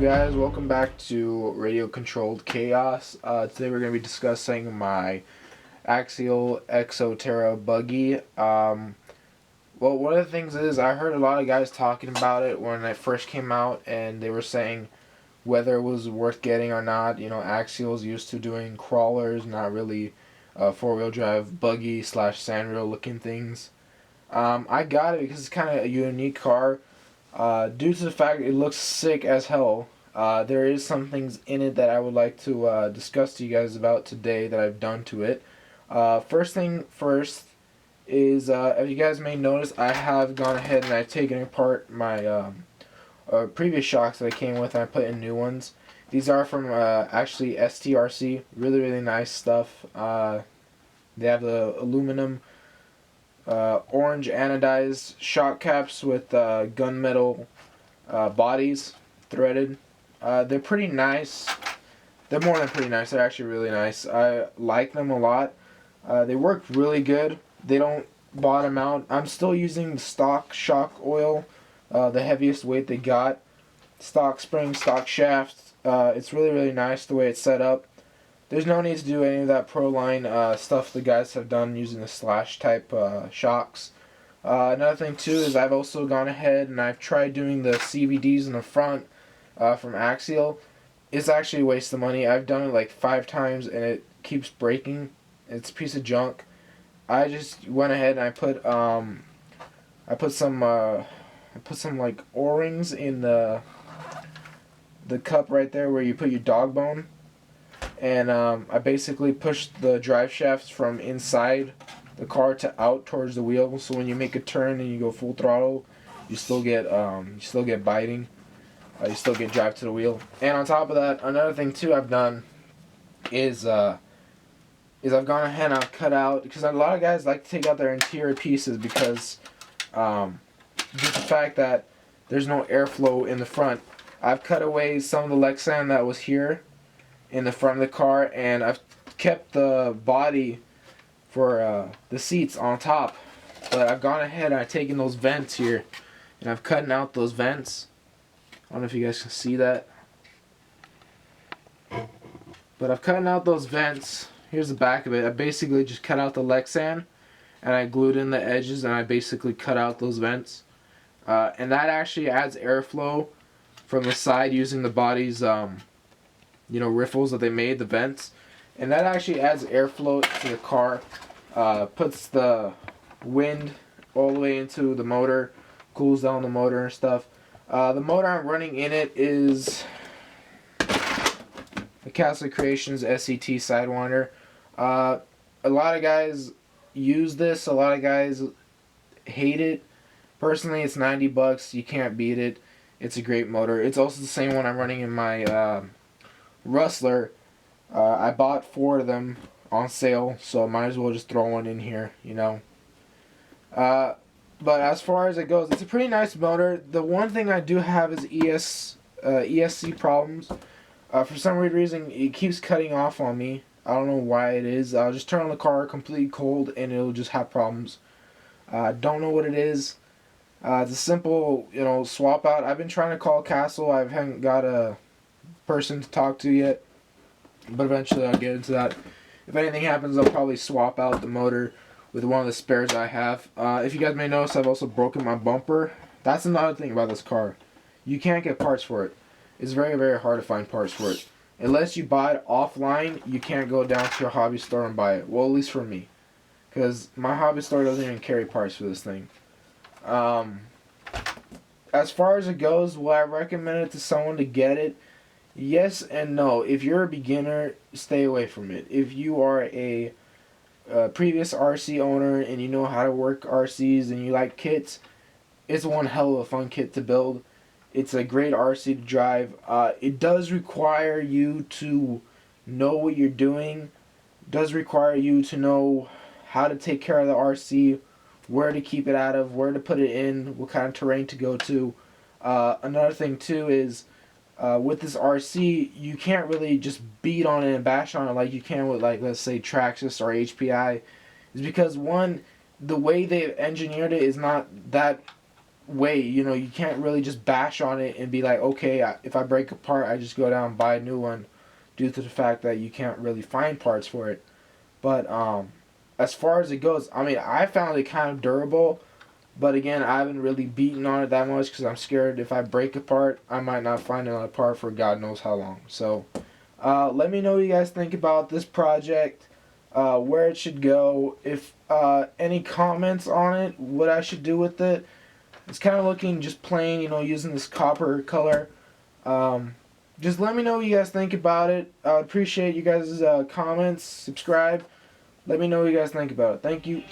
guys? Welcome back to Radio Controlled Chaos. Today we're going to be discussing my Axial EXO Terra Buggy. Well, one of the things is I heard a lot of guys talking about it when it first came out, and they were saying whether it was worth getting or not. You know, Axial's used to doing crawlers, not really four-wheel drive buggy slash sandrail looking things. I got it because it's kind of a unique car. Due to the fact it looks sick as hell, there is some things in it that I would like to discuss to you guys about today that I've done to it. First thing first is, as you guys may notice, I have gone ahead and I've taken apart my previous shocks that I came with and I put in new ones. These are from actually STRC, really nice stuff. They have the aluminum orange anodized shock caps with gunmetal bodies threaded. They're pretty nice. They're more than pretty nice. They're actually really nice. I like them a lot. They work really good. They don't bottom out. I'm still using stock shock oil, the heaviest weight they got. Stock spring, stock shaft. It's really nice the way it's set up. There's no need to do any of that Proline stuff the guys have done using the slash type shocks. Another thing too is I've also gone ahead and I've tried doing the CVDs in the front from Axial. It's actually a waste of money. I've done it like 5 times and it keeps breaking. It's a piece of junk. I just went ahead and I put some like O-rings in the cup right there where you put your dog bone. And I basically pushed the drive shafts from inside the car to out towards the wheel. So when you make a turn and you go full throttle, you still get biting. You still get drive to the wheel. And on top of that, another thing too I've done is I've gone ahead and I've cut out, because a lot of guys like to take out their interior pieces because due to the fact that there's no airflow in the front. I've cut away some of the Lexan that was here in the front of the car, and I've kept the body for the seats on top, but I've gone ahead and I've taken those vents here and I've cut out those vents. I don't know if you guys can see that, but I've cut out those vents. Here's the back of it. I basically just cut out the Lexan and I glued in the edges and I basically cut out those vents, and that actually adds airflow from the side using the body's riffles that they made, the vents, and that actually adds airflow to the car, puts the wind all the way into the motor, cools down the motor and stuff. The motor I'm running in it is the Castle Creations SET Sidewinder. A lot of guys use this, a lot of guys hate it. Personally, it's $90, you can't beat it. It's a great motor. It's also the same one I'm running in my Rustler. I bought 4 of them on sale, so I might as well just throw one in here, you know. But as far as it goes, it's a pretty nice motor. The one thing I do have is ESC problems. For some weird reason, it keeps cutting off on me. I don't know why it is. I'll just turn on the car completely cold and it'll just have problems. Don't know what it is. It's a simple, swap out. I've been trying to call Castle. I haven't got a person to talk to yet, but eventually I'll get into that. If anything happens, I'll probably swap out the motor with one of the spares I have. If you guys may notice, I've also broken my bumper. That's another thing about this car. You can't get parts for it. It's very hard to find parts for it. Unless you buy it offline, you can't go down to your hobby store and buy it. Well, at least for me, because my hobby store doesn't even carry parts for this thing. As far as it goes, will I recommend it to someone to get it? Yes and no. If you're a beginner, stay away from it. If you are a previous RC owner and you know how to work RCs and you like kits, it's one hell of a fun kit to build. It's a great RC to drive. It does require you to know what you're doing. It does require you to know how to take care of the RC, where to keep it out of, where to put it in, what kind of terrain to go to. Another thing too is with this RC, you can't really just beat on it and bash on it like you can with, like, let's say Traxxas or HPI. Is because, one, the way they've engineered it is not that way. You know, you can't really just bash on it and be like, okay, if I break a part, I just go down and buy a new one, due to the fact that you can't really find parts for it. But as far as it goes, I mean, I found it kind of durable. But again, I haven't really beaten on it that much because I'm scared if I break a part, I might not find another part for God knows how long. So let me know what you guys think about this project, where it should go, if any comments on it, what I should do with it. It's kind of looking just plain, you know, using this copper color. Just let me know what you guys think about it. I appreciate you guys' comments. Subscribe. Let me know what you guys think about it. Thank you.